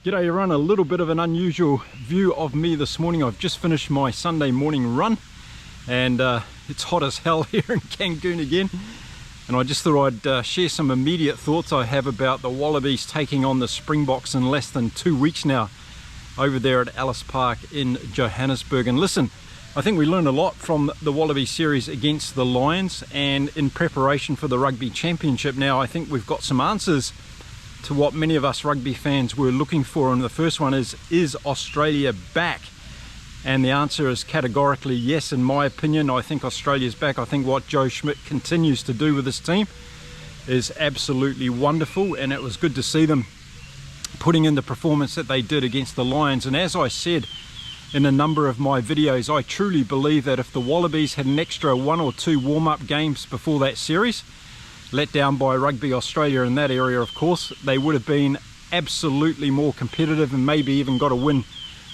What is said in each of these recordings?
G'day everyone, a little bit of an unusual view of me this morning. I've just finished my Sunday morning run and it's hot as hell here in Cancun again. And I just thought I'd share some immediate thoughts I have about the Wallabies taking on the Springboks in less than 2 weeks now over there at Ellis Park in Johannesburg. And listen, I think we learned a lot from the Wallaby series against the Lions, and in preparation for the Rugby Championship now, I think we've got some answers to what many of us rugby fans were looking for. And the first one is Australia back? And the answer is categorically yes, in my opinion. I think Australia's back. I think what Joe Schmidt continues to do with this team is absolutely wonderful, and it was good to see them putting in the performance that they did against the Lions. And as I said in a number of my videos, I truly believe that if the Wallabies had an extra 1 or 2 warm-up games before that series, let down by Rugby Australia in that area of course, they would have been absolutely more competitive and maybe even got a win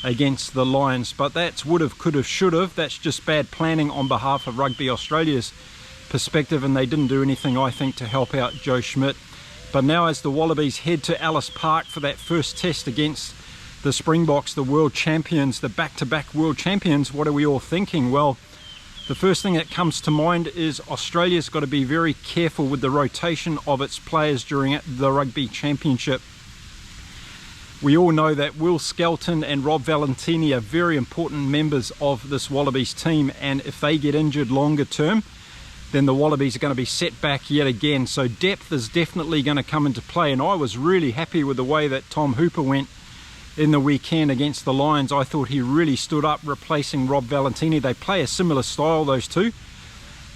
against the Lions. But that's would have, could have, should have. That's just bad planning on behalf of Rugby Australia's perspective, and they didn't do anything, I think, to help out Joe Schmidt. But now as the Wallabies head to Ellis Park for that first test against the Springboks, the world champions, the back-to-back world champions, what are we all thinking? Well, the first thing that comes to mind is Australia's got to be very careful with the rotation of its players during the Rugby Championship. We all know that Will Skelton and Rob Valentini are very important members of this Wallabies team, and if they get injured longer term, then the Wallabies are going to be set back yet again. So depth is definitely going to come into play, and I was really happy with the way that Tom Hooper went in the weekend against the Lions. I thought he really stood up replacing Rob Valentini. They play a similar style, those two,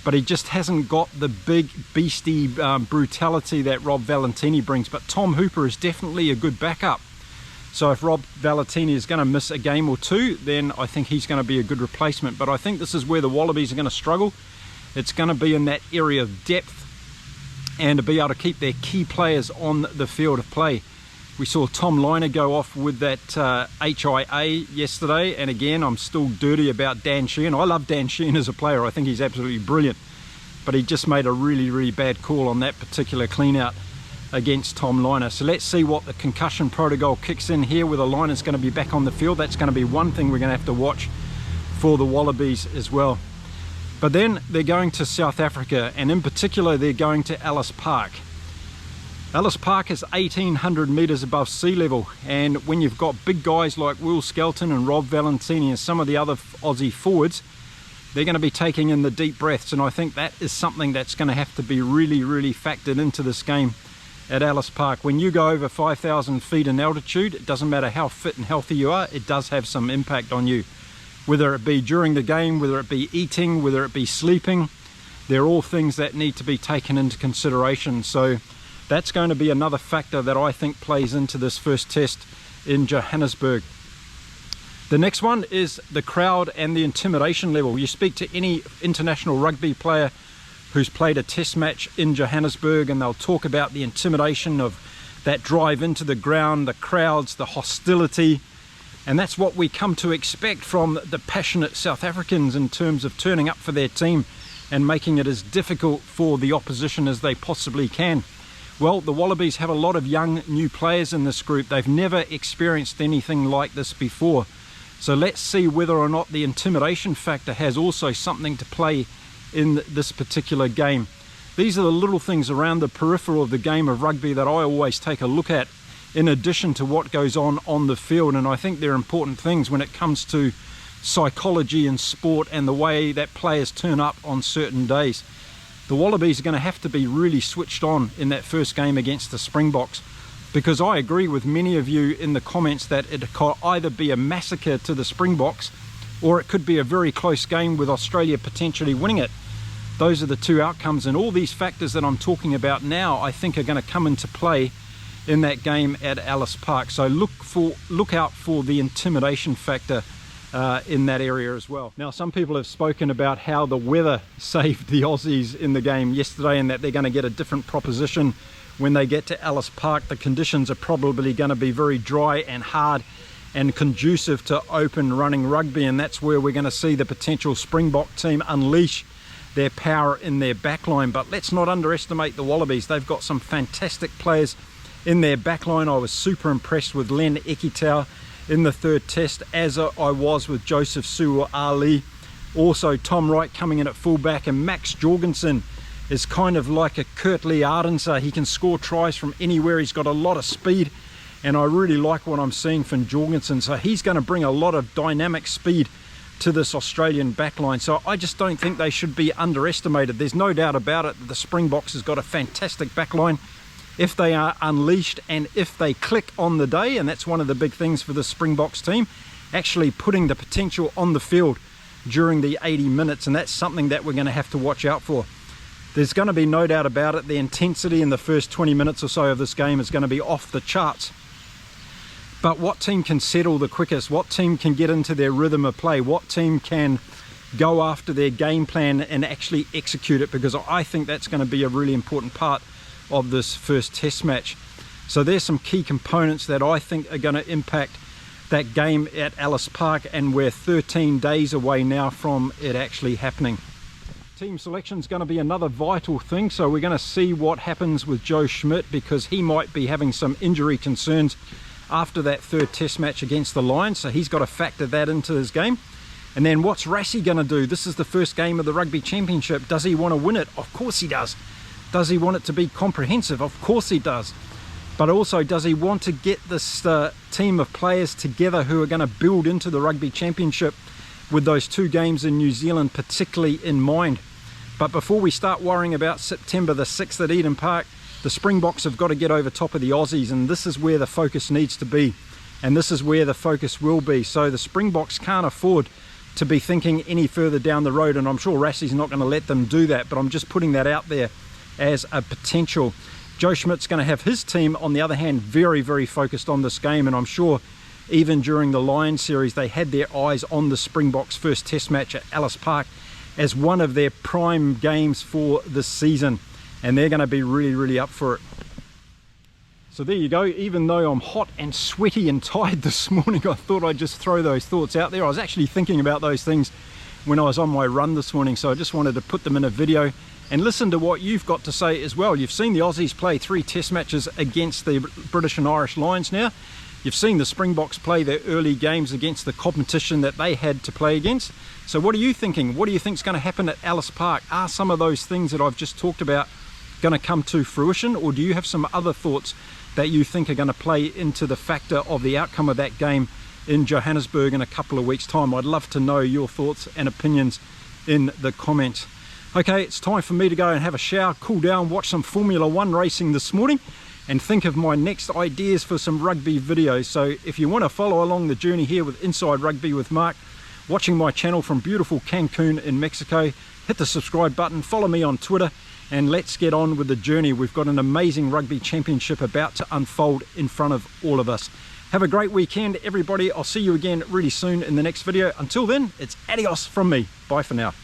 but he just hasn't got the big beastie brutality that Rob Valentini brings. But Tom Hooper is definitely a good backup. So if Rob Valentini is going to miss a game or two, then I think he's going to be a good replacement. But I think this is where the Wallabies are going to struggle. It's going to be in that area of depth and to be able to keep their key players on the field of play. We saw Tom Liner go off with that HIA yesterday, and again, I'm still dirty about Dan Sheehan. I love Dan Sheehan as a player. I think he's absolutely brilliant, but he just made a really bad call on that particular clean-out against Tom Liner. So let's see what the concussion protocol kicks in here, where the Liner's going to be back on the field. That's going to be one thing we're going to have to watch for the Wallabies as well. But then they're going to South Africa, and in particular, they're going to Ellis Park. Ellis Park is 1,800 metres above sea level, and when you've got big guys like Will Skelton and Rob Valentini and some of the other Aussie forwards, they're going to be taking in the deep breaths, and I think that is something that's going to have to be really factored into this game at Ellis Park. When you go over 5,000 feet in altitude, it doesn't matter how fit and healthy you are, it does have some impact on you. Whether it be during the game, whether it be eating, whether it be sleeping, they're all things that need to be taken into consideration. So that's going to be another factor that I think plays into this first test in Johannesburg. The next one is the crowd and the intimidation level. You speak to any international rugby player who's played a test match in Johannesburg, and they'll talk about the intimidation of that drive into the ground, the crowds, the hostility, and that's what we come to expect from the passionate South Africans in terms of turning up for their team and making it as difficult for the opposition as they possibly can. Well, the Wallabies have a lot of young new players in this group. They've never experienced anything like this before. So let's see whether or not the intimidation factor has also something to play in this particular game. These are the little things around the peripheral of the game of rugby that I always take a look at, in addition to what goes on the field. And I think they're important things when it comes to psychology in sport and the way that players turn up on certain days. The Wallabies are going to have to be really switched on in that first game against the Springboks, because I agree with many of you in the comments that it could either be a massacre to the Springboks or it could be a very close game with Australia potentially winning it. Those are the two outcomes, and all these factors that I'm talking about now I think are going to come into play in that game at Ellis Park. So look out for the intimidation factor in that area as well. Now, some people have spoken about how the weather saved the Aussies in the game yesterday, and that they're going to get a different proposition when they get to Ellis Park. The conditions are probably going to be very dry and hard and conducive to open running rugby, and that's where we're going to see the potential Springbok team unleash their power in their backline. But let's not underestimate the Wallabies. They've got some fantastic players in their backline. I was super impressed with Len Ekitau in the third test, as I was with Joseph Suo-Ali. Also Tom Wright coming in at fullback, and Max Jorgensen is kind of like a Kurt Lee Ardenser. He can score tries from anywhere. He's got a lot of speed, and I really like what I'm seeing from Jorgensen. So he's going to bring a lot of dynamic speed to this Australian backline. So I just don't think they should be underestimated. There's no doubt about it that the Springboks has got a fantastic backline if they are unleashed and if they click on the day, and that's one of the big things for the Springboks team, actually putting the potential on the field during the 80 minutes, and that's something that we're going to have to watch out for. There's going to be no doubt about it, the intensity in the first 20 minutes or so of this game is going to be off the charts. But what team can settle the quickest? What team can get into their rhythm of play? What team can go after their game plan and actually execute it? Because I think that's going to be a really important part of this first test match. So there's some key components that I think are going to impact that game at Ellis Park, and we're 13 days away now from it actually happening. Team selection is going to be another vital thing, so we're going to see what happens with Joe Schmidt, because he might be having some injury concerns after that third test match against the Lions, so he's got to factor that into his game. And then what's Rassie going to do? This is the first game of the Rugby Championship. Does he want to win it? Of course he does. Does he want it to be comprehensive? Of course he does. But also, does he want to get this team of players together who are going to build into the Rugby Championship with those 2 games in New Zealand particularly in mind? But before we start worrying about September the 6th at Eden Park, the Springboks have got to get over top of the Aussies, and this is where the focus needs to be, and this is where the focus will be. So the Springboks can't afford to be thinking any further down the road, and I'm sure Rassie's not going to let them do that, but I'm just putting that out there as a potential. Joe Schmidt's going to have his team, on the other hand, very, very focused on this game, and I'm sure even during the Lions series they had their eyes on the Springboks' first test match at Ellis Park as one of their prime games for this season, and they're going to be really, really up for it. So there you go. Even though I'm hot and sweaty and tired this morning, I thought I'd just throw those thoughts out there. I was actually thinking about those things when I was on my run this morning, so I just wanted to put them in a video and listen to what you've got to say as well. You've seen the Aussies play 3 test matches against the British and Irish Lions now. You've seen the Springboks play their early games against the competition that they had to play against. So what are you thinking? What do you think is going to happen at Ellis Park? Are some of those things that I've just talked about going to come to fruition, or do you have some other thoughts that you think are going to play into the factor of the outcome of that game in Johannesburg in a couple of weeks' time? I'd love to know your thoughts and opinions in the comments. Okay, it's time for me to go and have a shower, cool down, watch some Formula 1 racing this morning, and think of my next ideas for some rugby videos. So if you want to follow along the journey here with Inside Rugby with Mark, watching my channel from beautiful Cancun in Mexico, hit the subscribe button, follow me on Twitter, and let's get on with the journey. We've got an amazing Rugby Championship about to unfold in front of all of us. Have a great weekend, everybody. I'll see you again really soon in the next video. Until then, it's adios from me. Bye for now.